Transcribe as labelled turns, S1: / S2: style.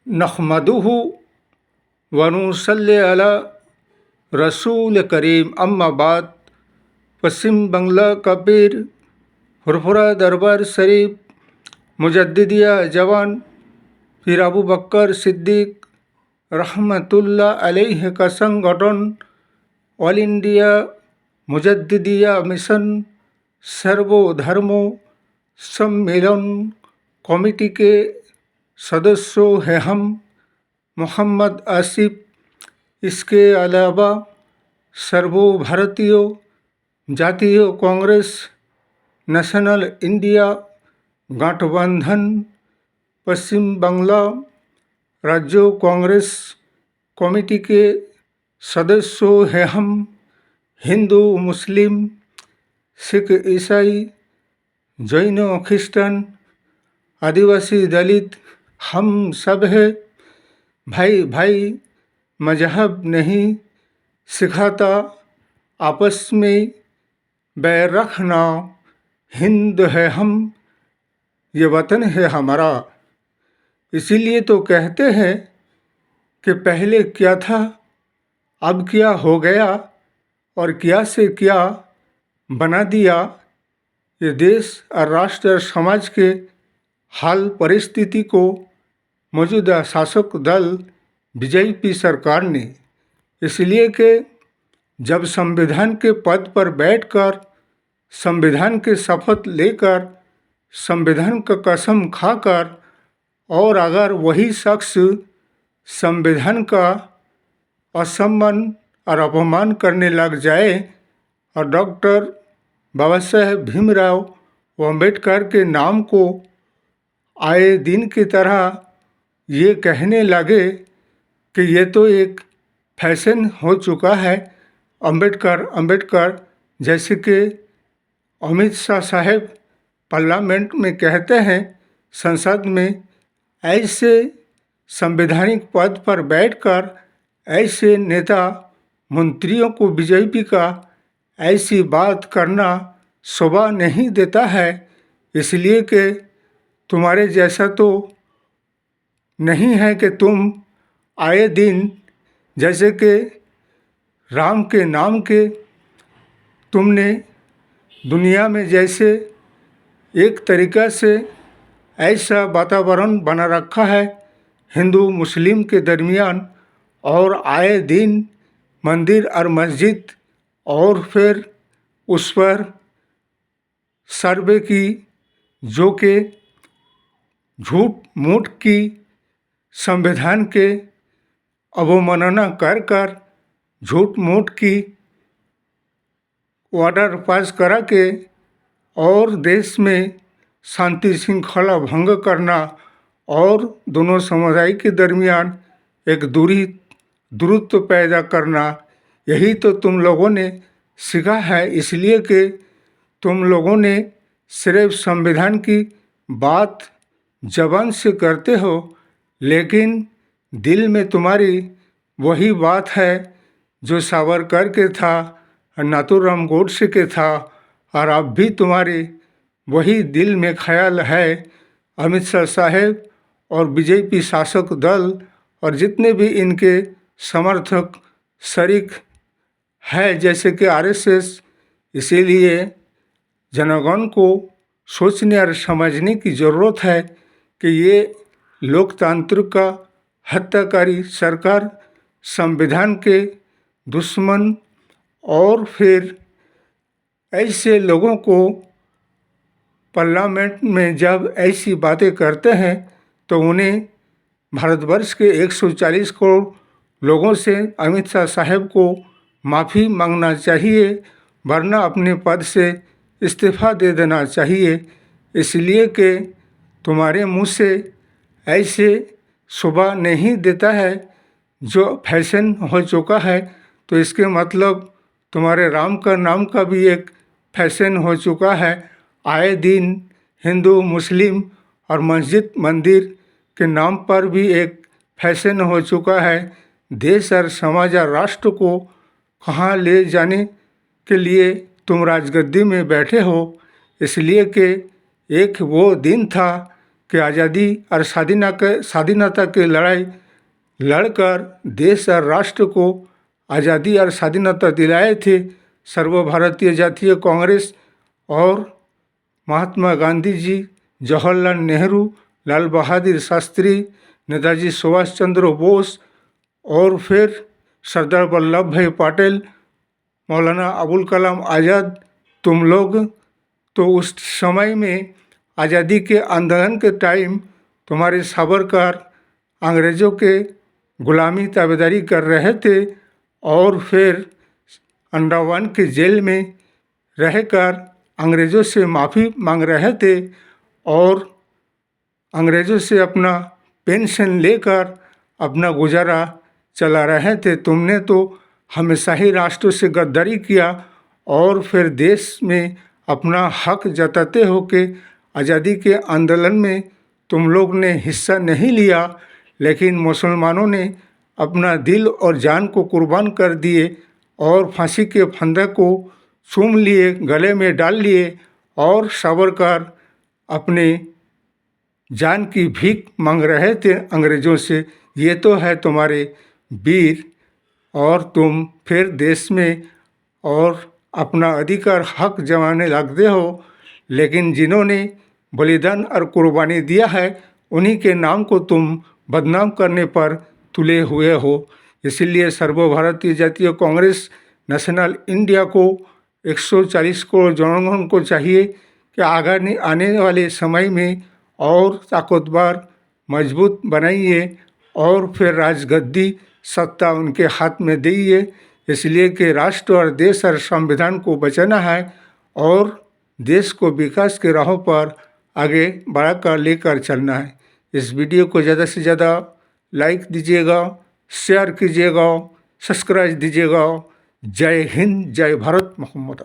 S1: नहमदुहु व नुसल्ली अला रसूल करीम अम्मा बाद। पश्चिम बंगला का पीर फुरफुरा दरबार शरीफ मुजद्दिदिया जवान पीर अबू बकर सिद्दीक रहमतुल्लाह अलैह का संगठन ऑल इंडिया मुजद्दिदिया मिशन सर्वधर्म सम्मेलन कमेटी के सदस्यों हैं हम मोहम्मद आसिफ। इसके अलावा सर्वभारतीय जातीय कांग्रेस नेशनल इंडिया गठबंधन पश्चिम बंगला राज्य कांग्रेस कमेटी के सदस्यों हैं हम हिंदू मुस्लिम सिख ईसाई जैन ख्रिस्टन आदिवासी दलित हम सब है भाई भाई। मजहब नहीं सिखाता आपस में बैर रखना। हिंद है हम, ये वतन है हमारा। इसीलिए तो कहते हैं कि पहले क्या था अब क्या हो गया और क्या से क्या बना दिया। ये देश और राष्ट्र और समाज के हाल परिस्थिति को मौजूदा शासक दल बीजेपी सरकार ने, इसलिए कि जब संविधान के पद पर बैठकर संविधान के शपथ लेकर संविधान का कसम खाकर और अगर वही शख्स संविधान का असम्मान और अपमान करने लग जाए और डॉक्टर बाबा साहेब भीमराव अम्बेडकर के नाम को आए दिन की तरह ये कहने लगे कि ये तो एक फैशन हो चुका है अम्बेडकर अम्बेडकर, जैसे कि अमित शाह साहेब पार्लियामेंट में कहते हैं संसद में, ऐसे संवैधानिक पद पर बैठकर ऐसे नेता मंत्रियों को बीजेपी का ऐसी बात करना शोभा नहीं देता है। इसलिए कि तुम्हारे जैसा तो नहीं है कि तुम आए दिन जैसे कि राम के नाम के तुमने दुनिया में जैसे एक तरीक़ा से ऐसा वातावरण बना रखा है हिंदू मुस्लिम के दरमियान, और आए दिन मंदिर और मस्जिद और फिर उस पर सर्वे की जो कि झूठ मूठ की संविधान के अवमानना कर कर झूठ मूठ की ऑर्डर पास करा के और देश में शांति श्रृंखला भंग करना और दोनों समुदाय के दरमियान एक दूरत्व पैदा करना, यही तो तुम लोगों ने सीखा है। इसलिए कि तुम लोगों ने सिर्फ संविधान की बात जबान से करते हो, लेकिन दिल में तुम्हारी वही बात है जो सावरकर के था, नाथूराम गोडसे के था, और अब भी तुम्हारे वही दिल में ख्याल है। अमित शाह साहेब और बीजेपी शासक दल और जितने भी इनके समर्थक शरीक है जैसे कि आरएसएस, इसीलिए जनगण को सोचने और समझने की ज़रूरत है कि ये लोकतंत्र का हत्याकारी सरकार, संविधान के दुश्मन, और फिर ऐसे लोगों को पार्लियामेंट में जब ऐसी बातें करते हैं तो उन्हें भारतवर्ष के 140 करोड़ लोगों से अमित शाह साहेब को माफ़ी मांगना चाहिए, वरना अपने पद से इस्तीफ़ा दे देना चाहिए। इसलिए कि तुम्हारे मुंह से ऐसे शोभा नहीं देता है जो फैशन हो चुका है, तो इसके मतलब तुम्हारे राम का नाम का भी एक फैशन हो चुका है। आए दिन हिंदू मुस्लिम और मस्जिद मंदिर के नाम पर भी एक फैशन हो चुका है। देश और समाज और राष्ट्र को कहाँ ले जाने के लिए तुम राजगद्दी में बैठे हो। इसलिए कि एक वो दिन था के आज़ादी और स्वाधीनता के लड़ाई लड़कर देश और राष्ट्र को आज़ादी और स्वाधीनता दिलाए थे। सर्वभारतीय जातीय कांग्रेस और महात्मा गांधी जी, जवाहरलाल नेहरू, लाल बहादुर शास्त्री, नेताजी सुभाष चंद्र बोस और फिर सरदार वल्लभ भाई पटेल, मौलाना अबुल कलाम आज़ाद, तुम लोग तो उस समय में आज़ादी के आंदोलन के टाइम तुम्हारे सावरकर अंग्रेज़ों के गुलामी ताबेदारी कर रहे थे और फिर अंडमान के जेल में रहकर अंग्रेज़ों से माफ़ी मांग रहे थे और अंग्रेज़ों से अपना पेंशन लेकर अपना गुजारा चला रहे थे। तुमने तो हमेशा ही राष्ट्र से गद्दारी किया और फिर देश में अपना हक जताते हो कि आज़ादी के आंदोलन में तुम लोग ने हिस्सा नहीं लिया, लेकिन मुसलमानों ने अपना दिल और जान को कुर्बान कर दिए और फांसी के फंदे को चूम लिए, गले में डाल लिए और सावरकर अपने जान की भीख मांग रहे थे अंग्रेज़ों से। ये तो है तुम्हारे वीर और तुम फिर देश में और अपना अधिकार हक जमाने लगते हो, लेकिन जिन्होंने बलिदान और कुर्बानी दिया है उन्हीं के नाम को तुम बदनाम करने पर तुले हुए हो। इसीलिए सर्वभारतीय जातीय कांग्रेस नेशनल इंडिया को 140 करोड़ जनगण को चाहिए कि आने वाले समय में और ताकतवर मजबूत बनाइए और फिर राजगद्दी सत्ता उनके हाथ में दीजिए। इसलिए कि राष्ट्र और देश और संविधान को बचाना है और देश को विकास के राहों पर आगे बढ़ाकर लेकर चलना है। इस वीडियो को ज़्यादा से ज़्यादा लाइक दीजिएगा, शेयर कीजिएगा, सब्सक्राइब दीजिएगा। जय हिंद, जय भारत, मोहम्मद।